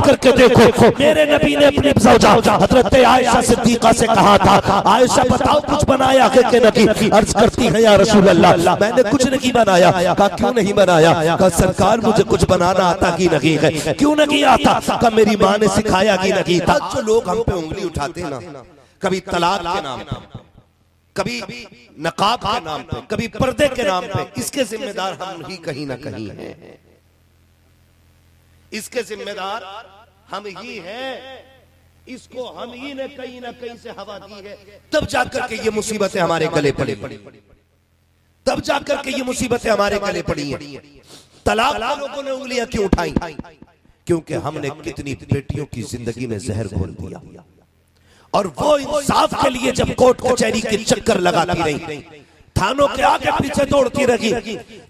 करके देखो, मेरे नबी ने अपनी ज़ौजा हजरत आयशा सिद्दीक़ा से कहा था, आयशा बताओ कुछ बनाया है कि नहीं? अर्ज करती है या रसूल अल्लाह मैंने कुछ नहीं बनाया। कहा क्यों नहीं बनाया? कहा सरकार मुझे कुछ बनाना आता कि नहीं है। क्यों नहीं आता? कहा मेरी माँ ने सिखाया कि नहीं था। जो लोग हम पे उंगली उठाते हैं ना, कभी तलाक के नाम पे, कभी नकाब के नाम पे, कभी पर्दे के नाम पे, इसके जिम्मेदार हम ही कहीं ना कहीं हैं। इसके जिम्मेदार हम ही हैं। इसको हम ही ने कहीं ना कहीं से हवा दी है, तब जाकर के ये मुसीबतें हमारे गले पड़ी, तब जाकर के ये मुसीबतें हमारे गले पड़ी हैं। तलाक लोगों ने उंगलियां क्यों उठाई? क्योंकि हमने कितनी बेटियों की जिंदगी में जहर घोल दिया, और वो इंसाफ के लिए जब कोर्ट कचहरी के चक्कर लगाती रही, थानों के आगे पीछे दौड़ती रही,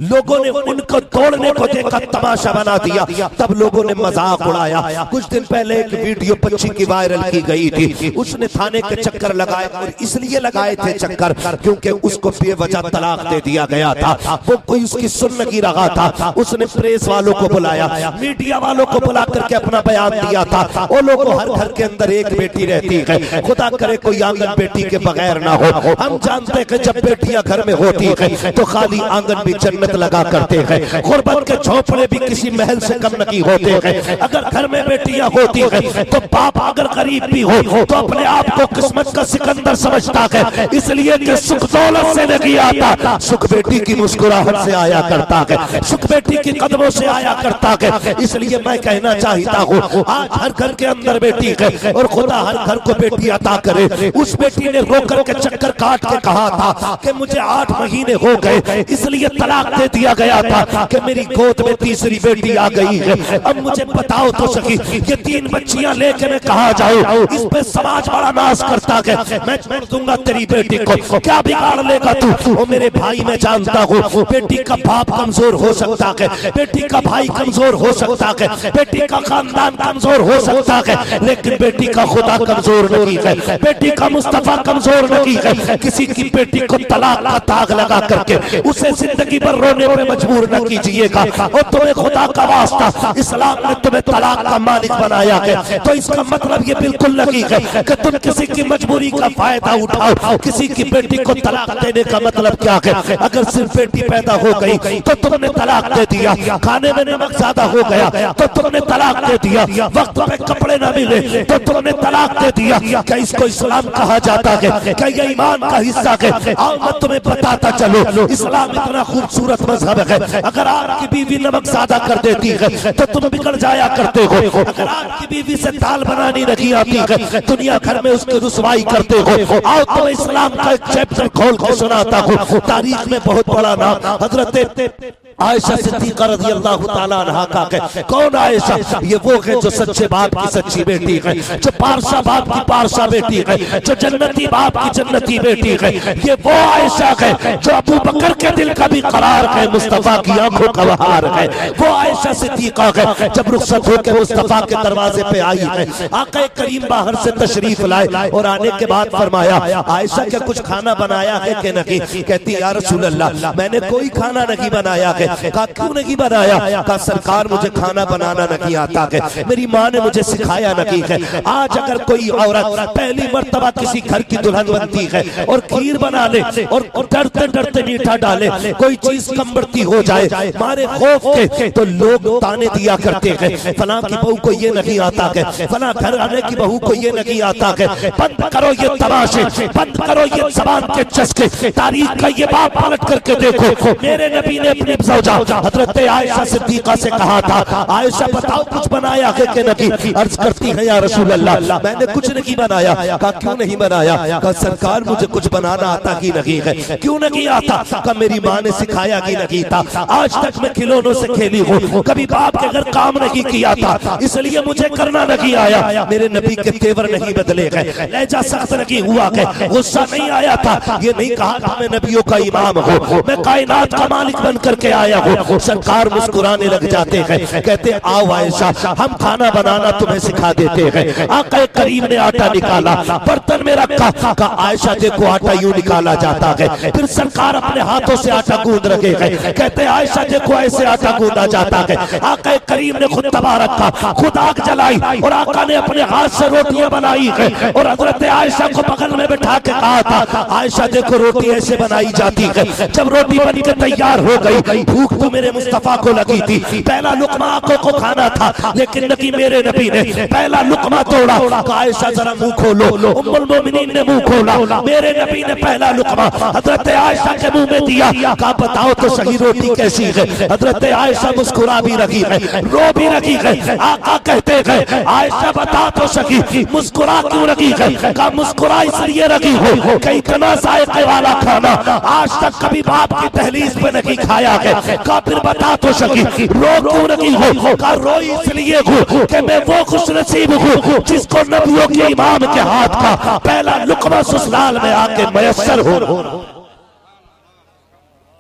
लोगों ने उनको दौड़ने को देखा तमाशा बना दिया, तब लोगों ने मजाक उड़ाया। कुछ दिन पहले एक वीडियो बच्ची की वायरल की गई थी, उसने थाने के चक्कर लगाए, और इसलिए लगाए थे चक्कर क्योंकि उसको बेवजह तलाक दे दिया गया था। वो कोई उसकी सुन नहीं रहा था। उसने प्रेस वालों को बुलाया, मीडिया वालों को बुला करके अपना बयान दिया था। वो लोगों हर घर के अंदर एक बेटी रहती है, खुदा करे कोई आंगन बेटी के बगैर ना हो। हम जानते हैं जब बेटियां घर में होती है तो खाली आंगन भी जन्नत लगा करते हैं। गुर्बत के झोंपड़े भी किसी महल से कम नहीं होते हैं। अगर घर में बेटियां होती है तो बाप अगर गरीब भी हो तो अपने आप को किस्मत का सिकंदर समझता है, इसलिए कि सुख दौलत से नहीं आता, सुख बेटी की मुस्कुराहट से आया करता है, सुख बेटी की कदमों से आया करता है। इसलिए मैं कहना चाहता हूँ आज हर घर के अंदर बेटी है, और खुदा हर घर को बेटी अता करे। उस बेटी ने रो करके चक्कर काट के कहा था कि मुझे 8 महीने हो गए, इसलिए तलाक दे दिया गया था कि मेरी गोद में तीसरी बेटी आ गई है। अब मुझे बताओ तो सही, ये 3 बच्चियां लेके मैं कहा जाऊं? इस पे समाज बड़ा नाश करता है। मैं छोड़ दूंगा तेरी बेटी को, क्या बिगाड़ लेगा तू? ओ मेरे भाई मैं जानता हूँ बेटी का बाप कमजोर हो सकता है, बेटी का भाई कमजोर हो सकता है, बेटी का खानदान कमजोर हो सकता है, लेकिन बेटी का खुदा कमजोर नहीं है, बेटी का मुस्तफा कमजोर नहीं है। किसी की बेटी को तलाक का ताग लगा करके उसे जिंदगी भर रोने पे मजबूर न कीजिएगा। और तुम्हें खुदा का वास्ता इस्लाम ने तुम्हें तलाक का मालिक बनाया है, तो इसका मतलब ये बिल्कुल नहीं है कि तुम किसी की मजबूरी का फायदा उठाओ। किसी की बेटी को तलाक देने का मतलब क्या है? अगर सिर्फ बेटी पैदा हो गई तो तुमने तलाक दे दिया, खाने में नमक ज्यादा हो गया तो तुमने तलाक दे दिया, वक्त पे कपड़े न मिले तो तुमने तलाक दे दिया। क्या इसको इस्लाम कहा जाता है? क्या ये ईमान का हिस्सा है? आओ मैं तुम्हें बताता चलो, इस्लाम इतना खूबसूरत मजहब है। अगर आपकी बीवी नमक ज्यादा कर देती है तो तुम बिगड़ जाया करते हो। अगर आपकी बीवी से दाल बनानी नहीं आती है, दुनिया भर में उसकी रुसवाई करते हो। आओ तो इस्लाम का एक चैप्टर खोल के सुनाता हूँ। तारीख में बहुत बड़ा नाम हजरत आयशा सिद्दीक़ा रज़ियल्लाहु ताला अन्हा का है। कौन आयशा? ये वो है जो सच्चे बाप की सच्ची बेटी है, जो पारसा बाप की पारसा बेटी है, जो जन्नती बाप की जन्नती बेटी है। ये वो आयशा है जो अबू बकर के दिल का भी करार है, मुस्तफा की आंखों का बहार है। वो आयशा सिद्दीक़ा है जब रुखसत होकर मुस्तफा के दरवाजे पे आई है, आका करीम बाहर से तशरीफ लाए और आने के बाद फरमाया आयशा क्या कुछ खाना बनाया है कि नहीं? कहती या रसूल अल्लाह मैंने कोई खाना नहीं बनाया है। कहा क्यों नहीं बनाया? कहा सरकार मुझे खाना बनाना नहीं आता है, मेरी माँ ने मुझे सिखाया नहीं है। आज अगर कोई औरत पहली मर्तबा किसी घर की दुल्हन बनती है और खीर बना ले और डरते डरते मीठा डाले, कोई चीज कम बढ़ती हो जाए मारे खौफ के, तो लोग ताने दिया करते हैं फलां की बहू को ये नहीं आता है, फलां घर आने की बहू को ये नहीं आता है। बंद करो ये तमाशे, बंद करो ये ज़बान के चस्के। तारीख का ये बाप पलट करके देखो, मेरे नबी ने अपनी हजरत आयशा सिद्दीक़ा से कहा था आयशा बताओ कुछ बनाया है कि नहीं? अर्ज करती है या रसूल अल्लाह मैंने कुछ नहीं बनाया। कहा क्यों नहीं बनाया? कहा सरकार मुझे कुछ बनाना आता ही नहीं है। क्यों नहीं आता? कहा मेरी माँ ने सिखाया कि नहीं था, आज तक मैं खिलौनों से खेली हूँ, कभी बाप के घर काम नहीं किया था, इसलिए मुझे करना नहीं आया। मेरे नबी के तेवर नहीं बदले गए, लहजा सख्त नहीं हुआ है, गुस्सा नहीं आया था। ये नहीं कहा था मैं नबियों का इमाम हूँ, मैं कायनात का मालिक बन करके आया आया हूँ। सरकार मुस्कुराने लग जाते हैं, कहते आओ आयशा हम खाना बनाना तुम्हें सिखा देते हैं। आका करीम ने आटा निकाला, बर्तन में रखा, कहा आयशा देखो आटा यूं निकाला जाता है। फिर सरकार अपने हाथों से आटा गूंद रखे हैं, कहते आयशा देखो ऐसे आटा गूंदा जाता है। आका करीम ने खुद तवा रखा, खुद आग जलाई और आका ने अपने हाथ से रोटियां बनाई है और हजरत आयशा को बगल में बैठा के कहा था आयशा देखो रोटी ऐसे बनाई जाती है। जब रोटी बन के तैयार हो गई, भूख तो मेरे मुस्तफा को लगी थी, पहला लुकमा आंखों को खाना था, लेकिन नबी मेरे नबी ने पहला लुकमा तोड़ा। आयशा जरा मुंह खोलो, उम्मुल मोमिनीन ने मुंह खोला, मेरे नबी ने पहला लुकमा हजरत आयशा के मुंह में दिया। कहा बताओ तो सही रोटी कैसी है। हजरत आयशा मुस्कुरा भी रही है, रो भी रही है। आका कहते हैं आयशा बता तो सही मुस्कुरा क्यों रही है। कहा मुस्कुरा इसलिए रही हो कि इतना जायके वाला खाना आज तक कभी बाप की दहलीज पे नहीं खाया है। कहा फिर बता तो सही रो क्यों रही हो। कहा रो इसलिए हो कि मैं वो खुशनसीब हूँ जिसको नबियों के इमाम के हाथ का पहला लुकमा ससुराल में आके मयस्सर हो।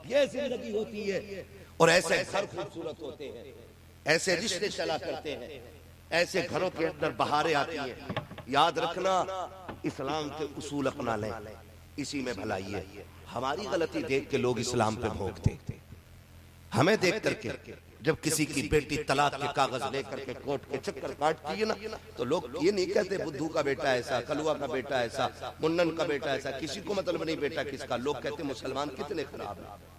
ये जिंदगी होती है और ऐसे घर खूबसूरत होते हैं, ऐसे रिश्ते चला करते हैं, ऐसे घरों के अंदर बहारें आती हैं। याद रखना इस्लाम के उसूल अपना लें, इसी में भलाई है। हमारी गलती देख के लोग इस्लाम पे भोंकते, हमें देख करके जब किसी की बेटी तलाक के कागज लेकर के कोर्ट के चक्कर काटती है ना, तो लोग ये नहीं कहते बुद्धू का बेटा ऐसा, कलुआ का बेटा ऐसा, मुन्नन का बेटा ऐसा, किसी को मतलब नहीं बेटा किसका। लोग कहते मुसलमान कितने खराब है।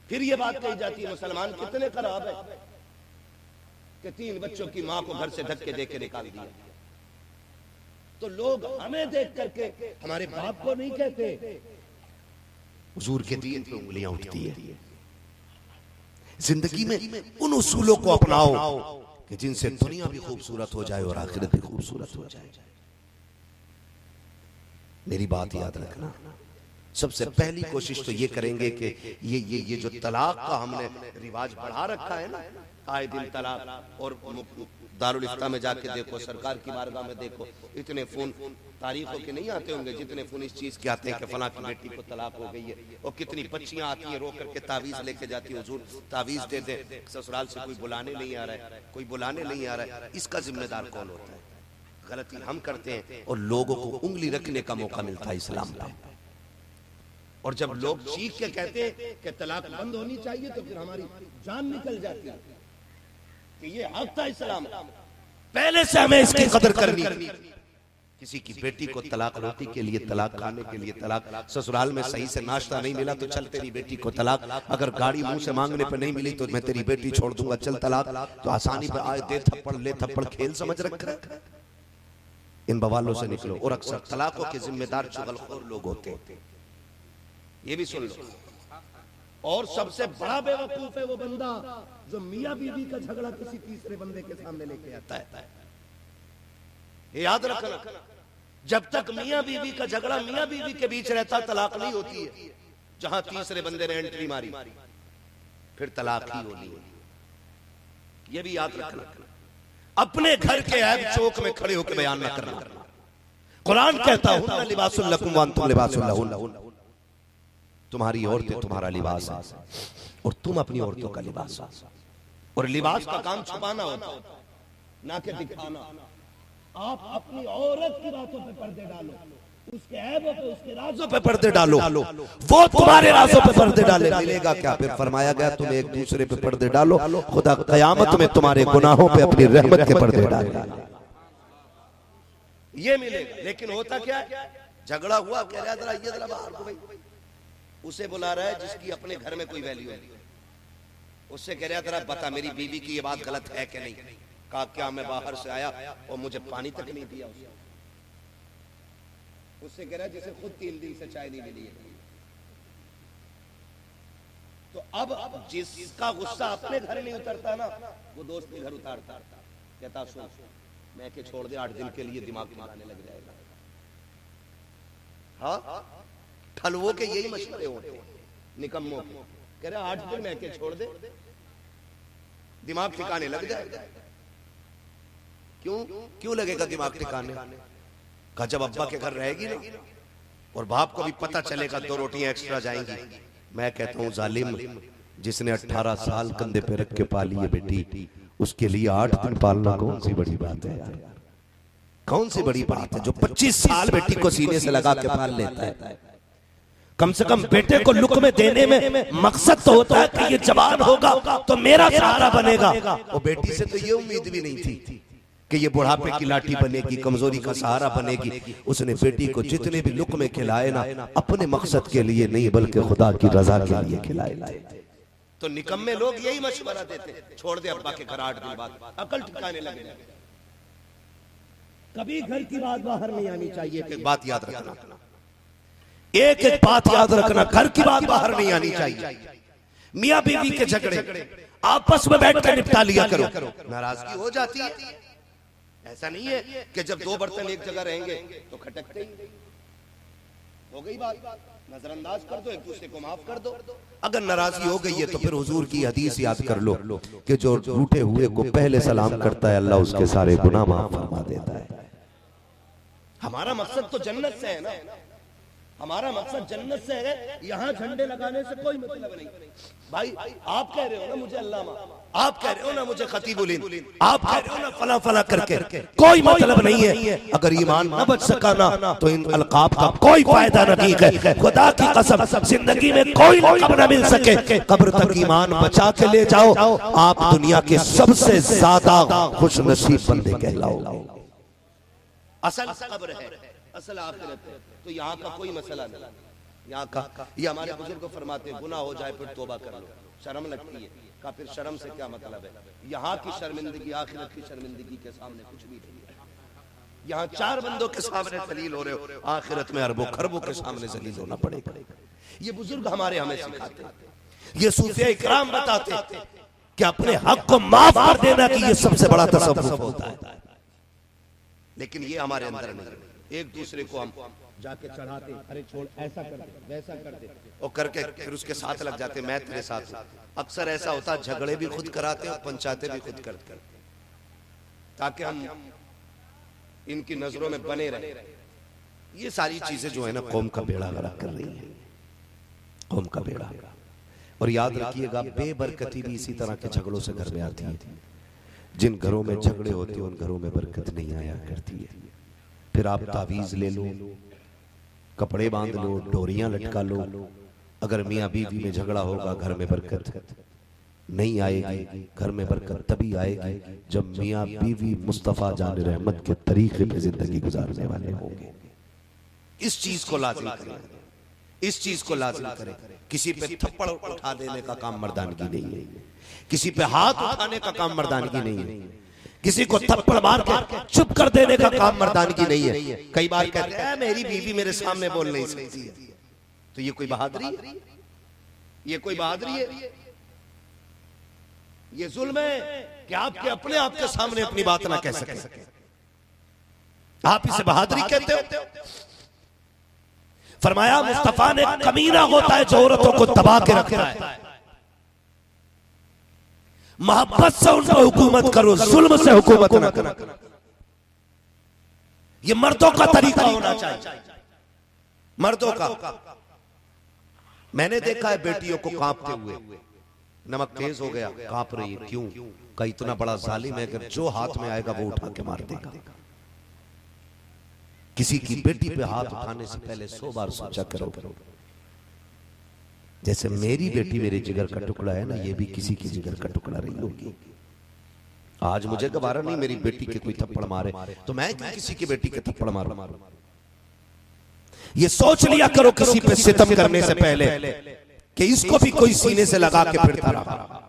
फिर ये बात कही जाती है मुसलमान कितने खराब है कि 3 बच्चों की मां को घर से धक्के देके निकाल दिया। तो लोग हमें देख करके हमारे बाप को नहीं कहते, हुजूर के दीन पे उंगलियां उठती है। जिंदगी में उन उसूलों को अपनाओ कि जिनसे दुनिया भी खूबसूरत हो जाए और आखिरत भी खूबसूरत हो जाए। मेरी बात याद रखना, सबसे पहली कोशिश तो ये करेंगे कि ये जो तलाक का हमने रिवाज बढ़ा रखा है ना, आए दिन तलाक। और दारुल इफ्ता में जाके देखो, सरकार की बारगाह में देखो, इतने फोन तारीखों के नहीं आते होंगे जितने फोन इस चीज के आते हैं कि फला की बेटी को तलाक हो गई है। और कितनी बच्चियां आती हैं रो करके तावीज लेके जाती है, हुजूर तावीज दे दे, ससुराल से कोई बुलाने नहीं आ रहा है, कोई बुलाने नहीं आ रहा है। इसका जिम्मेदार कौन होता है? गलती हम करते हैं और लोगों को उंगली रखने का मौका मिलता है इस्लाम पे। और जब लोग चीख के कहते हैं कि तलाक बंद होनी चाहिए, तो फिर हमारी जान निकल जाती है कि ये हक था इस्लाम। पहले से हमें इसकी कदर करनी। किसी की बेटी को तलाक, रोटी के लिए तलाक, खाने के लिए तलाक, ससुराल में सही से नाश्ता नहीं मिला तो चल तेरी बेटी को तलाक, अगर गाड़ी मुंह से मांगने पर नहीं मिली तो मैं तेरी बेटी छोड़ दूंगा, चल तलाक। तो आसानी पर आए दे थप्पड़ ले थप्पड़ खेल समझ रखा है। इन बवालों से निकलो। और अक्सर तलाकों के जिम्मेदार चुगलखोर लोग होते हैं, ये भी सुन लो। और सबसे बड़ा बेवकूफ है वो बंदा जो मियां बीवी का झगड़ा किसी तीसरे बंदे के सामने लेके आता है। याद रखना, जब तक मियां बीवी का झगड़ा मियां बीवी के बीच रहता तलाक नहीं होती है। जहां तीसरे बंदे ने एंट्री मारी फिर तलाक ही होनी है। यह भी याद रखना। अपने घर के ऐब चौक में खड़े होकर बयान न करना। कुरान कहता हुन्ना लिबासुल लकुम व अंतुम लिबासुल लहुन्ना, तुम्हारी औरतें तुम्हारा लिबास है और तुम अपनी औरतों का लिबास हो। और लिबास का काम छुपाना होता है, ना कि दिखाना। आप अपनी औरत की बातों पे पर्दे डालो, उसके ऐबों पे, उसके राजों पे पर्दे डालो, वो तुम्हारे राजों पे पर्दे डाले। मिलेगा क्या? फिर फरमाया गया तुम एक दूसरे पे पर्दे डालो, खुदा कयामत में तुम्हारे गुनाहों पे अपनी रहमत के पर्दे डालेगा। ये मिलेगा। लेकिन होता क्या है, झगड़ा हुआ, कह रहा जरा ये जरा बाहर को, भाई उसे बुला रहा है जिसकी अपने घर में कोई वैल्यू है, उससे कह रहा जरा बता मेरी बीवी की ये बात गलत है कि नहीं। कहा क्या मैं बाहर से आया और मुझे पानी तक नहीं दिया उससे कह रहा जिसे खुद 3 दिन से चाय नहीं मिली है। तो अब जिसका गुस्सा अपने घर नहीं उतरता ना, वो दोस्त के घर उतारता, कहता सुन मैं के छोड़ दे 8 दिन के लिए, दिमाग मारने लग जाएगा। हाँ, ठलवों के यही मशवरे होते हैं, निकम्मों के। कह रहा 8 दिन मैं के छोड़ दे, दिमाग ठिकाने लग जाएगा। क्यों लगेगा दिमाग ठिकाने? कहा जब अब्बा के घर रहेगी ना और बाप को भी पता चलेगा 2 रोटियां एक्स्ट्रा जाएंगी, मैं कहता हूं जालिम जिसने 18 साल कंधे पे रख के पाली है बेटी, उसके लिए 8 दिन पालना कौन सी बड़ी बात है यार? कौन सी बड़ी बात है? जो 25 साल बेटी को सीने से लगा के पाल लेता है, कम से कम बेटे को लुक में देने में मकसद तो होता है कि ये जवान होगा तो मेरा सहारा बनेगा। और बेटी से तो ये उम्मीद भी नहीं थी कि ये बुढ़ापे की लाठी बनेगी, कमजोरी का सहारा बनेगी। उसने बेटी को जितने भी लुक में खिलाए ना, अपने मकसद के लिए नहीं बल्कि खुदा की रजा के लिए खिलाए। तो निकम्मे लोग यही मशवरा देते, छोड़ दे अब्बा के घर 8 दिन बाद, अकल ठिकाने लगे। कभी घर की बात बाहर नहीं आनी चाहिए। एक बात याद रखना, एक बात याद रखना, घर की बात बाहर नहीं आनी चाहिए। मियां बीवी के झगड़े आपस में बैठ कर निपटा लिया करो। नाराजगी हो जाती है, ऐसा नहीं है कि जब 2 बर्तन एक जगह रहेंगे तो खटकते ही हो गई बात, नजरअंदाज कर दो, एक दूसरे को माफ कर दो। अगर नाराजगी हो गई है तो फिर हुजूर की हदीस याद कर लो कि जो रूठे हुए को पहले सलाम करता है अल्लाह उसके सारे गुनाह माफ फरमा देता है। हमारा मकसद तो जन्नत से है ना, हमारा मकसद जन्नत से है। यहाँ झंडे लगाने से कोई मतलब नहीं। भाई आप कह रहे हो ना मुझे अल्लामा, आप कह रहे हो ना मुझे खतीबुल, आप कह रहे हो ना फला फला करके, कोई मतलब नहीं है। अगर ईमान न बच सका ना तो इन अलकाब का कोई फायदा नहीं है। खुदा की कसम जिंदगी में कोई लक़ब न मिल सके, कब्र तक ईमान बचा के ले जाओ, आप दुनिया के सबसे ज्यादा खुशनसीब बंदे कहलाओ। असल कब्र है, असल आखिरत है। तो यहाँ का कोई मसला नहीं, यहाँ का ये हमारे बुजुर्ग फरमाते हैं गुनाह हो जाए फिर तौबा कर लो, शर्म लगती है। का फिर शर्म से क्या मतलब है? यहाँ की शर्मिंदगी आखिरत की शर्मिंदगी के सामने कुछ भी नहीं है। यहाँ 4 बंदों के सामने जलील हो रहे हो, आखिरत में अरबों खरबों के सामने जलील होना पड़ेगा। ये बुजुर्ग हमारे हमें सिखाते हैं, ये सूफिया इकराम बताते कि अपने हक को माफ कर देना कि ये सबसे बड़ा तसव्वुफ होता है। लेकिन ये हमारे अंदर नहीं। एक दूसरे को हम जाके चढ़ाते, अरे छोड़ ऐसा कर दे वैसा कर दे, और करके फिर उसके साथ लग जाते, मैं तेरे साथ। अक्सर ऐसा होता, झगड़े भी खुद कराते और पंचायतें भी खुद करते, ताकि हम इनकी नजरों में बने रहे। ये सारी चीजें जो है ना कौम का बेड़ा गर्क कर रही है, कौम का बेड़ा। और याद रखिएगा बेबरकती भी इसी तरह के झगड़ों से घर में आती है। जिन घरों में झगड़े होते हैं उन घरों में बरकत नहीं आया करती है। फिर आप तावीज ले लो, कपड़े बांध लो, डोरियां लटका लो, अगर मियाँ बीवी में झगड़ा होगा घर में बरकत नहीं आएगी। घर में बरकत तभी आएगी जब मियाँ बीवी मुस्तफा जान रहमत के तरीके पे जिंदगी गुजारने वाले होंगे। इस चीज को लाजिम करें, इस चीज को लाजिम करें। किसी पे थप्पड़ उठा देने का काम मर्दानगी नहीं है, किसी पे हाथ उठाने का काम मर्दानगी नहीं है, किसी को थप्पड़ मार के चुप कर देने का काम मर्दानगी नहीं है। कई बार कहते हैं मेरी बीवी मेरे सामने बोल नहीं सकती है, तो ये कोई बहादुरी है? ये कोई बहादुरी है? ये जुल्म है कि आपके अपने आप के सामने अपनी बात ना कह सके। आप इसे बहादुरी कहते हो? फरमाया मुस्तफा ने कमीना होता है जो औरतों को दबा के रखता है। मोहब्बत से उन पर हुकूमत करो, जुल्म से हुकूमत ना करो। ये मर्दों का तरीका होना चाहिए, मर्दों का। मैंने देखा है बेटियों को कांपते हुए, नमक तेज हो गया कांप रही है, क्यों? का इतना बड़ा जालिम है कि जो हाथ में आएगा वो उठा के मार देगा। किसी की बेटी पे हाथ उठाने से पहले 100 बार सोचा करो। जैसे मेरी बेटी मेरे जिगर का टुकड़ा है ना, ये भी किसी की जिगर का टुकड़ा रही होगी। आज मुझे गवारा नहीं मेरी बेटी के कोई थप्पड़ मारे, तो मैं किसी की बेटी के थप्पड़ मारूं? ये सोच लिया करो किसी पे सितम करने से पहले कि इसको भी कोई सीने से लगा के फिरता रहा,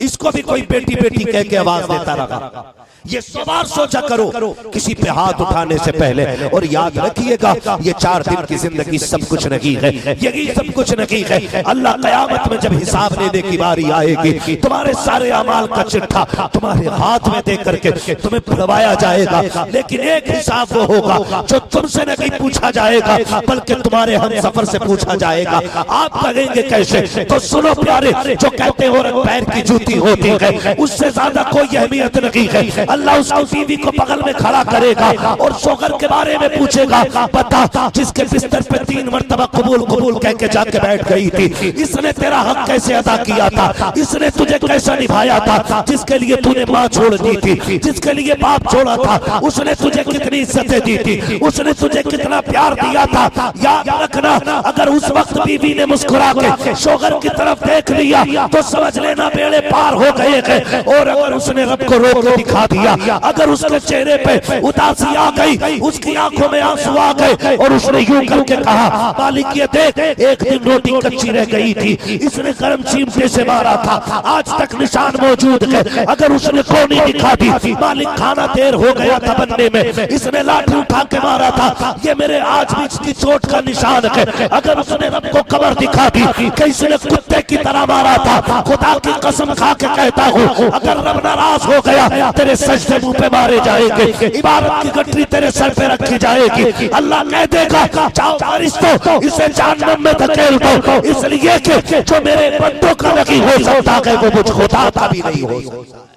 इसको भी कोई बेटी बेटी कह के आवाज देता रहा। ये 100 बार सोचा करो किसी पे हाथ उठाने से पहले। और याद रखिएगा ये 4 दिन की जिंदगी सब कुछ नहीं है, यही सब कुछ नहीं है। अल्लाह कयामत में जब हिसाब लेने की बारी आएगी, तुम्हारे सारे अमाल का चिट्ठा तुम्हारे हाथ में दे करके तुम्हें पढ़वाया जाएगा। लेकिन एक हिसाब वो होगा जो तुमसे नहीं पूछा जाएगा, बल्कि तुम्हारे हम सफर से पूछा जाएगा। आप कहेंगे कैसे? तो सुनो प्यारे, जो कहते हो पैर की जूती महसूसी होती है, उससे ज्यादा कोई अहमियत नहीं है। अल्लाह उसकी बीवी को बगल में खड़ा करेगा और शोहर के बारे में पूछेगा, बता जिसके बिस्तर पे 3 मरतबा कबूल कबूल कह के जाके बैठ गई थी, इसने तेरा हक कैसे अदा किया था, इसने तुझे कैसा निभाया था, जिसके लिए तूने माँ छोड़ दी थी, जिसके लिए बाप छोड़ा था, उसने तुझे कितनी इज्जतें दी थी, उसने तुझे कितना प्यार दिया था। याद रखना, अगर उस वक्त बीवी ने मुस्कुरा के शोहर की तरफ देख लिया तो समझ लेना बेड़े पार हो गए हैं। और अगर उसने रब को रोक के दिखा दिया, अगर उसके चेहरे पे उदासी आ गई, उसकी आंखों में आंसू आ गए और उसने यूं करके कहा, मालिक ये देख, एक दिन रोटी कच्ची रह गई थी, इसने गर्म चिमटे से मारा था, आज तक निशान मौजूद है। अगर उसने कोनी दिखा दी, मालिक खाना देर हो गया था बनने में, इसने लाठी उठा के मारा था, ये मेरे आज भी इसकी चोट का निशान है। अगर उसने रब को कमर दिखा दी कि इसने कुत्ते की तरह मारा था, खुदा की कसम खा के कहता हूँ, अगर रब नाराज हो गया तेरे सजदे मुंह पे मारे जाएंगे, इबादत की गठरी तेरे सर पे रखी जाएगी। अल्लाह कह देगा, जाओ फरिश्तों इसे जहन्नम में धकेल दो, इसलिए कि जो मेरे बंदों का नहीं हो सकता है वो मुझ खुदा का भी नहीं हो सकता।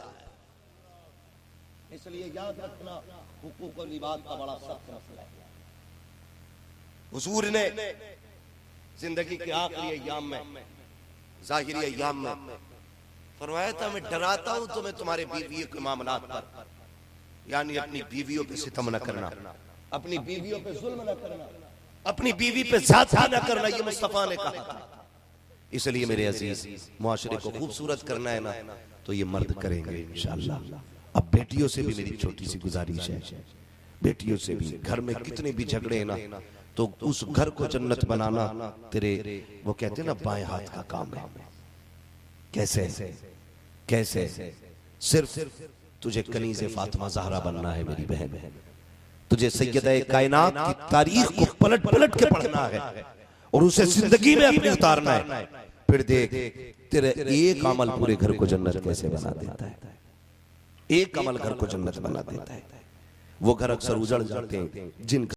इसलिए याद रखना, हुकूक और लिबास का बड़ा सख्त मसला है। हुजूर ने जिंदगी के आखिरी अय्याम में, ज़ाहिरी अय्याम में फरमाया था, मैं डराता हूं तुम्हें तुम्हारे बीवियों के मामलात पर, यानी अपनी बीवियों पे सितम न करना, अपनी बीवियों पे जुल्म न करना, अपनी बीवी पे ज़्यादती न करना, ये मुस्तफा ने कहा था। इसलिए मेरे अजीज, मुआशरे को खूबसूरत करना है ना, तो ये मर्द करेंगे इंशाअल्लाह। अब बेटियों से भी मेरी छोटी सी गुजारिश है, बेटियों से भी, घर में कितने भी झगड़े हैं ना, तो उस घर को जन्नत बनाना तेरे, वो कहते हैं ना, बाएं हाथ का काम है। कैसे कैसे? सिर्फ तुझे कनीज़े फातिमा ज़हरा बनना है मेरी बहन, तुझे सैयदा कायनात की तारीख को पलट पलट के पढ़ना है और उसे जिंदगी में अपनी उतारना है। फिर देख तेरे एक अमल पूरे घर को जन्नत कैसे बना देता है। एक अमल घर को जन्नत बना देता है। वो घर अक्सर उजड़ जाते हैं जिन